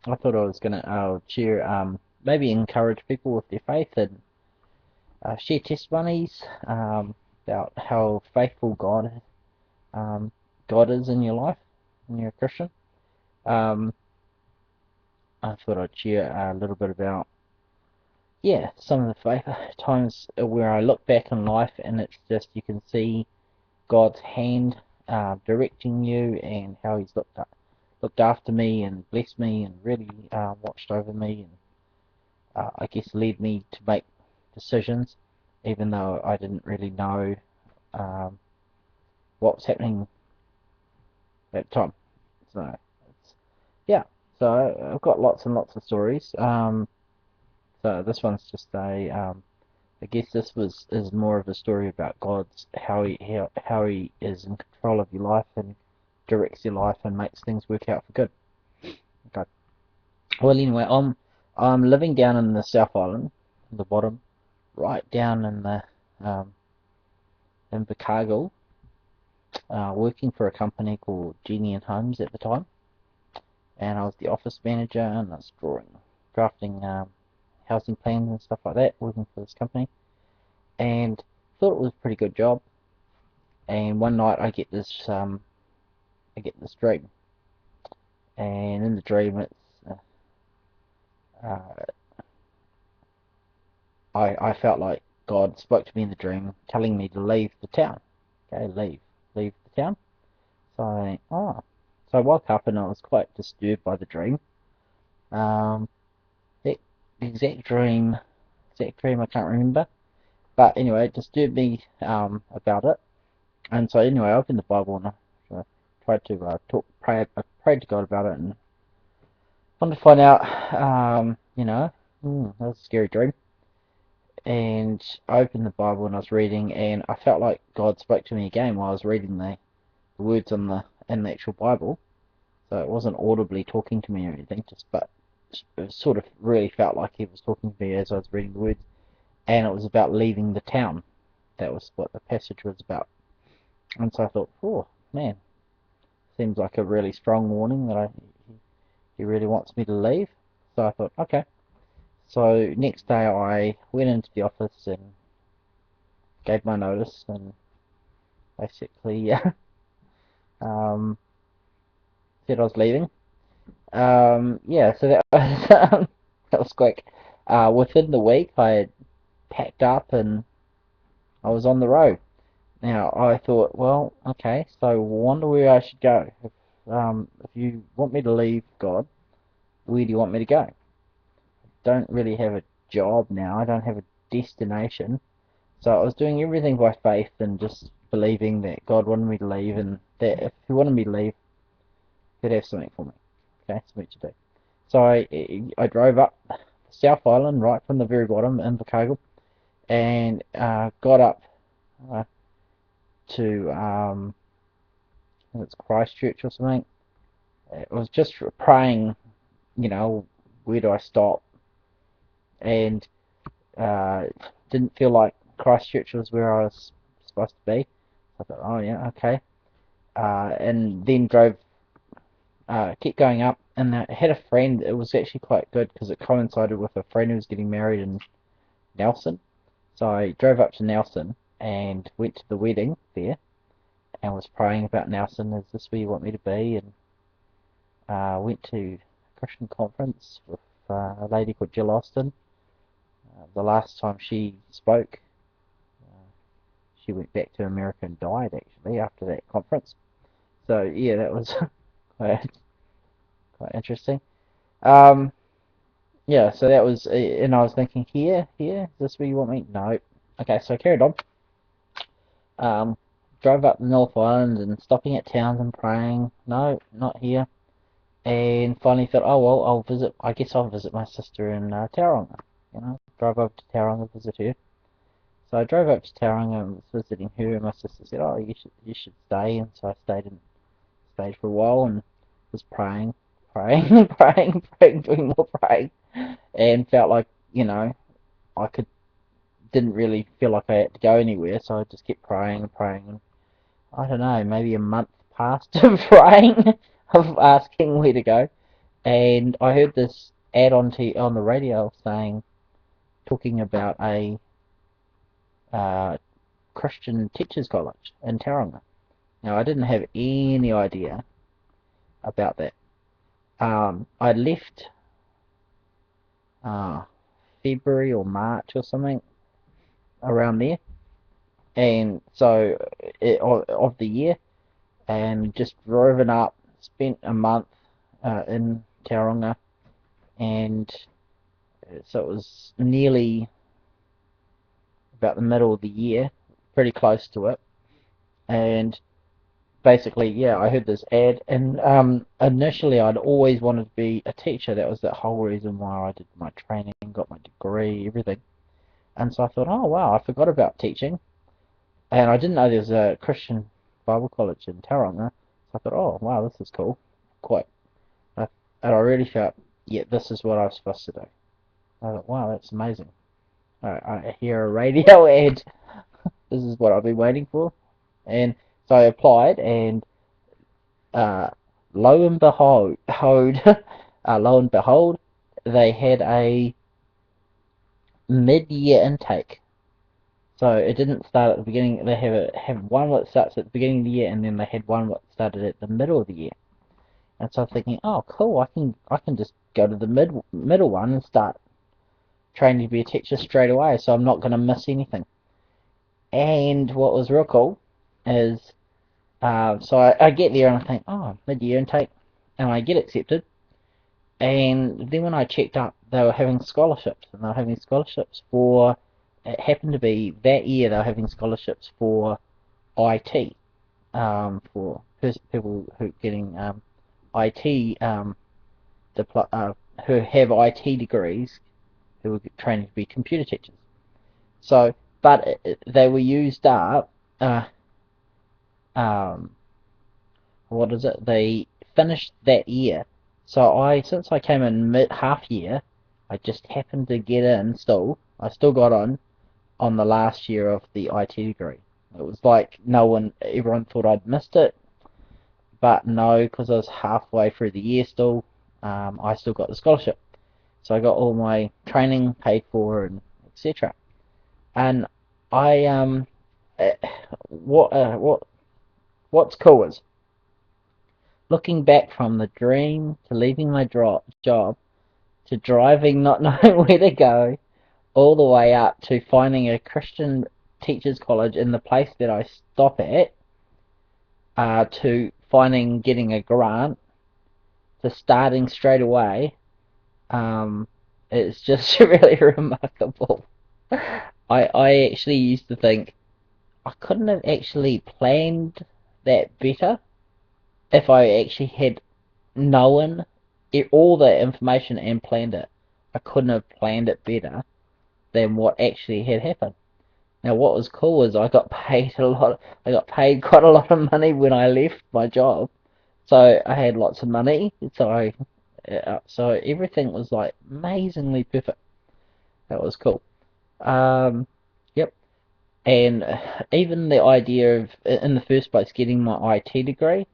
I thought I was gonna share, maybe encourage people with their faith and share testimonies about how faithful um, God is in your life when you're a Christian. Um, I thought I'd share a little bit about, yeah, some of the faith times where I look back in life and it's just you can see God's hand directing you and how He's looked after me and blessed me and really watched over me and I guess led me to make decisions, even though I didn't really know um, what was happening at the time. So it's, yeah, so I've got lots and lots of stories. So this one's just I guess this is more of a story about God's how he is in control of your life and directs your life and makes things work out for good. Okay. Well, anyway, I'm living down in the South Island, the bottom, right down in the um, in Invercargill, working for a company called Genie and Homes at the time, and I was the office manager and I was drafting housing plans and stuff like that, working for this company, and thought it was a pretty good job. And one night I get this dream, and in the dream uh, I felt like God spoke to me in the dream, telling me to leave the town. Okay, leave the town. So so I woke up and I was quite disturbed by the dream. Um, the exact dream I can't remember, but anyway, it disturbed me about it. And so anyway, I opened the Bible and I tried to I prayed to God about it and wanted to find out, that was a scary dream. And I opened the Bible and I was reading, and I felt like God spoke to me again while I was reading the words in the actual Bible. So it wasn't audibly talking to me or anything, but it sort of really felt like He was talking to me as I was reading the words, and it was about leaving the town. That was what the passage was about. And so I thought, oh man, seems like a really strong warning that he really wants me to leave. So I thought, okay. So next day I went into the office and gave my notice and basically um, said I was leaving. Yeah, so that was that was quick. Within the week, I had packed up and I was on the road. Now I thought, well, okay, so I wonder where I should go. If you want me to leave, God, where do you want me to go? Don't really have a job now. I don't have a destination. So I was doing everything by faith and just believing that God wanted me to leave and that if He wanted me to leave, He'd have something for me. Okay, something to do. So I drove up the South Island right from the very bottom in Invercargill and got up uh, to I think it's Christchurch or something. It was just praying, you know, where do I stop? And uh, didn't feel like Christchurch was where I was supposed to be. I thought, oh yeah, okay. And then kept going up, and I had a friend. It was actually quite good because it coincided with a friend who was getting married in Nelson. So I drove up to Nelson and went to the wedding there, and was praying about Nelson. Is this where you want me to be? And went to a Christian conference with a lady called Jill Austin. The last time she spoke, uh, she went back to America and died actually after that conference. So yeah, that was quite, quite interesting. Um, yeah, so that was, and I was thinking, here, is this where you want me? No. Okay, so I carried on. Um, drove up the North Island and stopping at towns and praying. No, not here. And finally thought, oh well, I guess I'll visit my sister in Tauranga. Drive over to Tauranga, visit her. So I drove up to Tauranga and was visiting her, and my sister said, oh, you should stay. And so I stayed for a while and was praying, praying, doing more praying, and felt like, I didn't really feel like I had to go anywhere, so I just kept praying and praying, and I don't know, maybe a month passed of praying, of asking where to go. and I heard this ad on the radio talking about a uh, Christian Teachers College in Tauranga. Now I didn't have any idea about that. I left uh, February or March or something around there, and so of the year, and just driven up, spent a month in Tauranga, and so it was nearly about the middle of the year, pretty close to it, and basically, yeah, I heard this ad, and initially I'd always wanted to be a teacher. That was the whole reason why I did my training, got my degree, everything. And so I thought, oh wow, I forgot about teaching, and I didn't know there was a Christian Bible college in Tauranga. So I thought, oh wow, this is cool, quite. And I really felt, yeah, this is what I was supposed to do. I thought, wow, that's amazing. I hear a radio ad. This is what I've been waiting for, and so I applied, and uh, lo and behold, lo and behold, they had a mid-year intake. So it didn't start at the beginning. They have one that starts at the beginning of the year, and then they had one that started at the middle of the year. And so I'm thinking, oh, cool, I can just go to the middle one and start training to be a teacher straight away, so I'm not going to miss anything. And what was real cool is, so I get there and I think, oh, mid-year intake, and I get accepted. And then when I checked up, they were having scholarships, and they were having scholarships for. It happened to be that year they were having scholarships for IT, for people who are getting IT, who have IT degrees, who were training to be computer teachers. So, but they were used up. Um, what is it? They finished that year. So since I came in mid half year, I just happened to get in still. I still got on the last year of the IT degree. It was like everyone thought I'd missed it, but no, because I was halfway through the year still. I still got the scholarship, so I got all my training paid for and etc. And I eh, what's cool is looking back from the dream to leaving my job to driving, not knowing where to go, all the way up to finding a Christian teachers college in the place that I stop at, to finding getting a grant, to starting straight away. Um, it's just really remarkable. I actually used to think I couldn't have actually planned that better if I actually had known all the information and planned it. I couldn't have planned it better than what actually had happened. Now, what was cool is I got paid a lot. I got paid quite a lot of money when I left my job, so I had lots of money. So everything was like amazingly perfect. That was cool. Um, yep. And even the idea of, in the first place, getting my IT degree,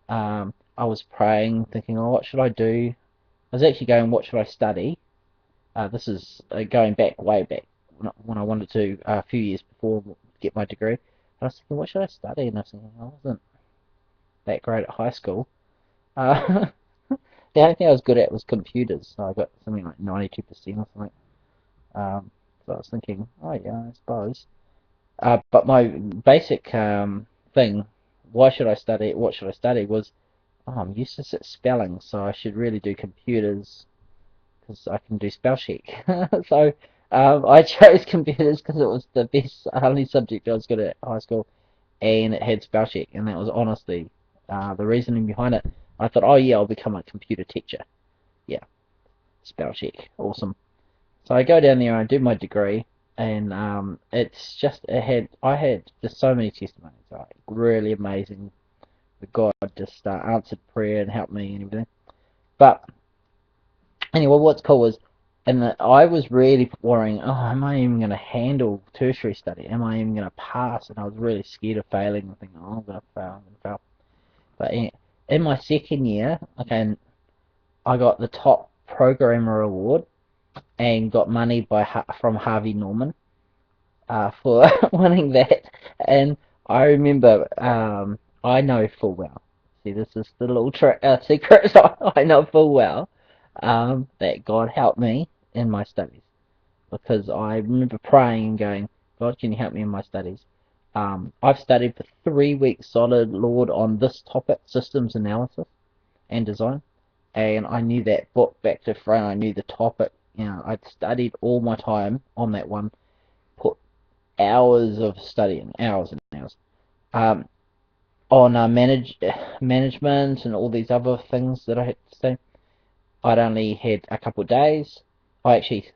I was praying, thinking, oh, what should I do? I was actually going, what should I study? This is going back way back when I wanted to, a few years before, get my degree. I was thinking, what should I study? And I was thinking, I wasn't that great at high school. Uh, the only thing I was good at was computers. So I got something like 92% or something. So I was thinking, oh yeah, I suppose. But my basic thing, why should I study? What should I study? Was, oh, I'm useless at spelling, so I should really do computers because I can do spell check. So I chose computers because it was the best, only subject I was good at high school, and it had spell check, and that was honestly the reasoning behind it. I thought, oh yeah, I'll become a computer teacher. Yeah, spell check, awesome. So I go down there and I do my degree, and I had just so many testimonies, like really amazing. God just answered prayer and helped me and everything. But anyway, what's cool is, and I was really worrying, oh, am I even going to handle tertiary study? Am I even going to pass? And I was really scared of failing and thinking, oh, I'm going to fail, I'm going to fail. But in my second year, okay, I got the top programmer award and got money from Harvey Norman for winning that. And I remember, I know full well. See, this is the little secret. I know full well that God helped me in my studies, because I remember praying and going, God, can you help me in my studies? I've studied for 3 weeks solid, Lord, on this topic, systems analysis and design, and I knew that book back to front. I knew the topic. I'd studied all my time on that one, put hours of studying, hours and hours, um, on management and all these other things that I had to study. I'd only had a couple of days. I actually,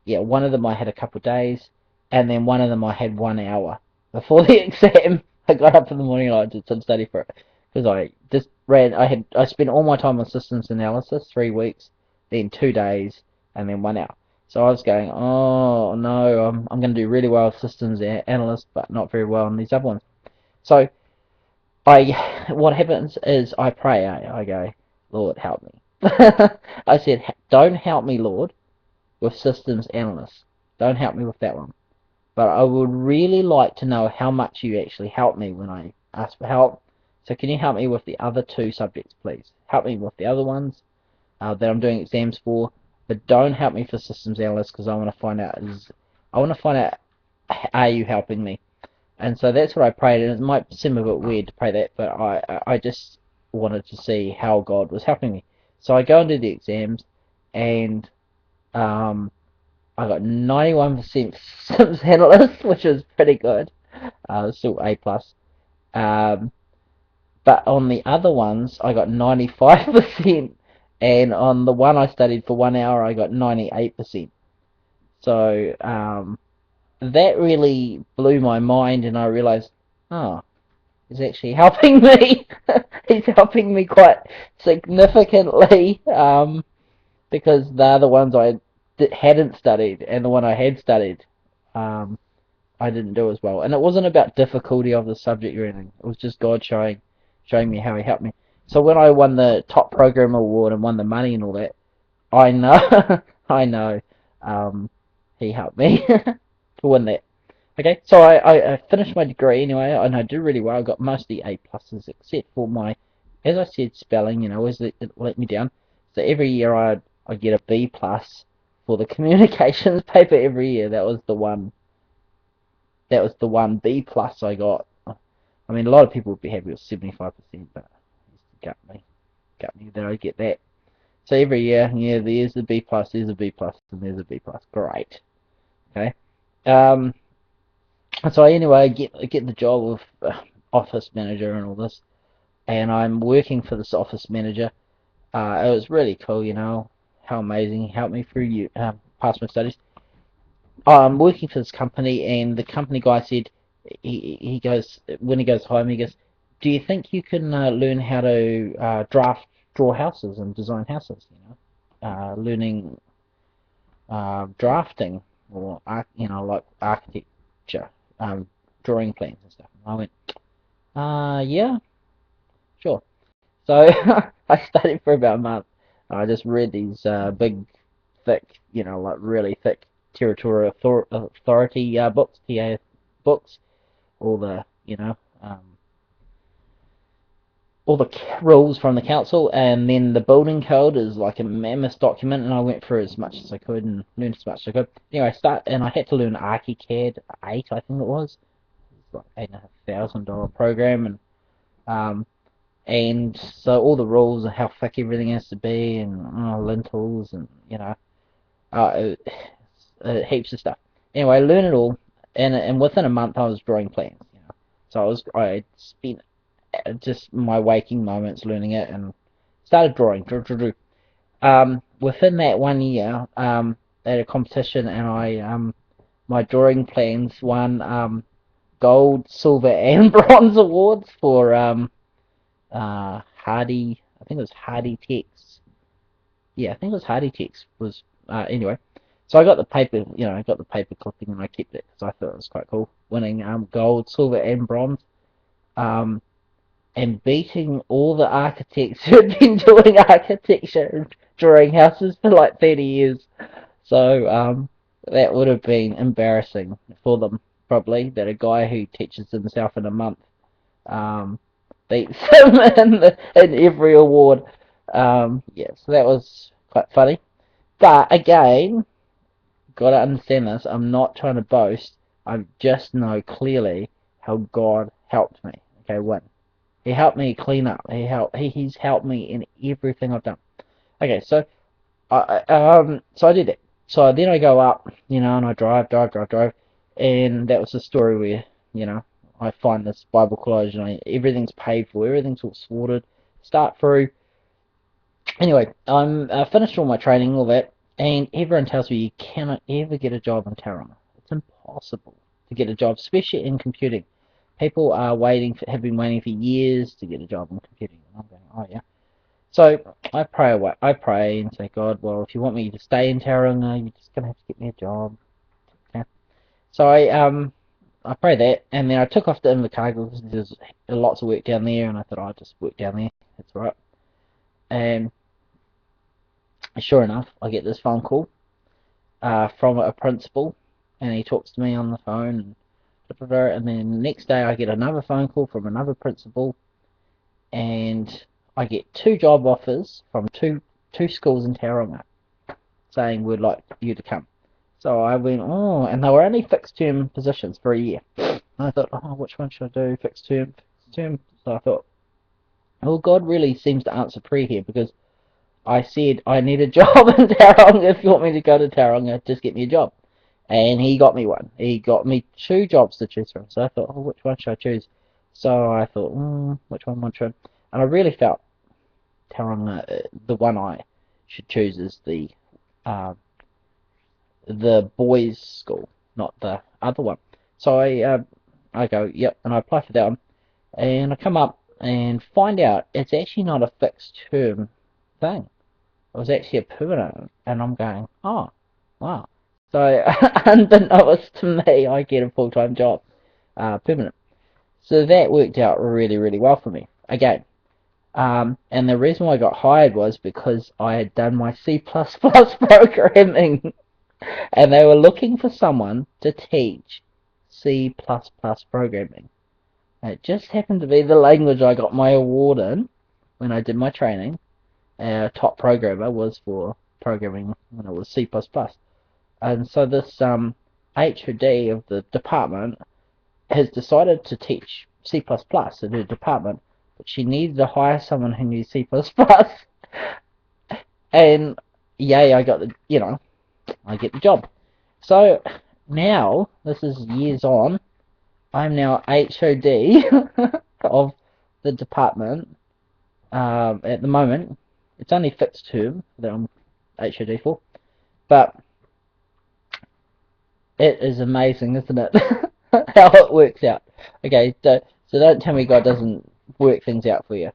yeah, one of them I had a couple of days, and then one of them I had 1 hour before the exam. I got up in the morning and I did some study for it, because I just ran. I spent all my time on systems analysis, 3 weeks, then 2 days, and then 1 hour. So I was going, oh no, I'm going to do really well with systems analyst, but not very well on these other ones. So what happens is I pray. I go, Lord, help me. I said, don't help me, Lord, with systems analysts. Don't help me with that one. But I would really like to know how much you actually help me when I ask for help. So can you help me with the other two subjects, please? Help me with the other ones that I'm doing exams for, but don't help me for systems analysts, because I want to find out are you helping me? And so that's what I prayed, and it might seem a bit weird to pray that, but I just wanted to see how God was helping me. So I go and do the exams, and um, I got 91% Sims Analyst, which is pretty good. Still A plus. Um, but on the other ones, I got 95%, and on the one I studied for 1 hour, I got 98%. So that really blew my mind, and I realized, oh, he's actually helping me. He's helping me quite significantly, because the other ones I hadn't studied, and the one I had studied, um, I didn't do as well. And it wasn't about difficulty of the subject or anything. It was just God showing me how He helped me. So when I won the top program award and won the money and all that, I know, I know, um, He helped me to win that. Okay, so I finished my degree anyway, and I did really well. I got mostly A pluses, except for my, as I said, spelling. Always let me down. So every year I'd get a B plus for the communications paper every year. That was the one. That was the one B plus I got. I mean, a lot of people would be happy with 75%, but it got me that I get that. So every year, yeah, there's a B plus, there's a B plus, and there's a B plus. Great. Okay. Um, So anyway, I get the job of office manager and all this, and I'm working for this office manager. It was really cool, how amazing. He helped me through past my studies. I'm working for this company, and the company guy said, he goes, when he goes home, he goes, do you think you can learn how to draw houses and design houses? Learning drafting, or like architecture, drawing plans and stuff. And I went, yeah, sure. So I studied for about a month. I just read these big, thick, like really thick territorial authority books, TA books, all the, all the rules from the council, and then the building code is like a mammoth document, and I went through as much as I could and learned as much as I could. Anyway, and I had to learn ArchiCAD 8, I think it was. It's like $8,500 program, and so all the rules of how thick everything has to be, and lintels, and uh, heaps of stuff. Anyway, I learned it all, and within a month I was drawing plans. So I spent just my waking moments learning it, and started drawing. Within that 1 year, at a competition, and I my drawing plans won gold, silver, and bronze awards for Hardy. I think it was Hardy Tex. Yeah, I think it was Hardy Tex. Was anyway. So I got the paper, I got the paper clipping, and I kept it because I thought it was quite cool, winning gold, silver, and bronze. Um, and beating all the architects who had been doing architecture and drawing houses for like 30 years. So that would have been embarrassing for them, probably, that a guy who teaches himself in a month beats him in every award. Yeah, so that was quite funny. But again, gotta understand this. I'm not trying to boast. I just know clearly how God helped me. Okay, one, He helped me clean up. He's helped me in everything I've done. Okay, so I did it. So then I go up, and I drive, and that was the story where, I find this Bible college, and everything's paid for, everything's all sorted, start through. Anyway, I'm finished all my training, all that, and everyone tells me you cannot ever get a job in Tauranga. It's impossible to get a job, especially in computing. People have been waiting for years to get a job in computing. And I'm going, oh yeah. So I pray and say, God, well, if you want me to stay in Tauranga, you're just gonna have to get me a job. Okay. So I pray that, and then I took off to Invercargill because there's lots of work down there, and I thought I'd just work down there. That's right. And sure enough, I get this phone call from a principal, and he talks to me on the phone, and then the next day I get another phone call from another principal, and I get 2 job offers from two schools in Tauranga saying we'd like you to come. So I went, oh, and they were only fixed term positions for a year. And I thought, oh, which one should I do? Fixed term, fixed term. So I thought, well, God really seems to answer prayer here, because I said I need a job in Tauranga. If you want me to go to Tauranga, just get me a job. And he got me one. He got me 2 jobs to choose from. So I thought, oh, which one should I choose? So I thought, which one should? And I really felt Tauranga, the one I should choose is the boys' school, not the other one. So I go, yep, and I apply for that one, and I come up and find out it's actually not a fixed term thing. It was actually a permanent, and I'm going, oh, wow. So unbeknownst to me, I get a full-time job, permanent. So that worked out really, really well for me. Again, and the reason why I got hired was because I had done my C++ programming, and they were looking for someone to teach C++ programming. And it just happened to be the language I got my award in when I did my training. Our top programmer was for programming when it was C++. And so this HOD of the department has decided to teach C++ in her department, but she needed to hire someone who knew C++. And yay, I got I get the job. So now, this is years on, I'm now HOD of the department. At the moment, it's only fixed term that I'm HOD for, but it is amazing, isn't it? How it works out. Okay, so don't tell me God doesn't work things out for you.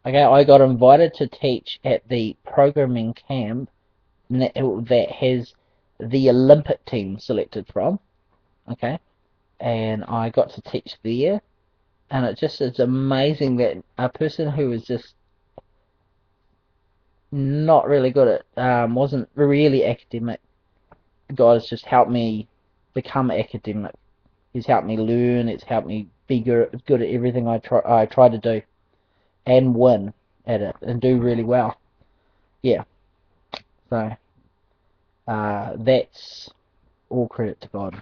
Okay, I got invited to teach at the programming camp that has the Olympic team selected from. Okay, and I got to teach there, and it's amazing that a person who was just not really good at, wasn't really academic, God has just helped me become academic. He's helped me learn. It's helped me be good at everything I try to do, and win at it, and do really well. Yeah. So that's all credit to God.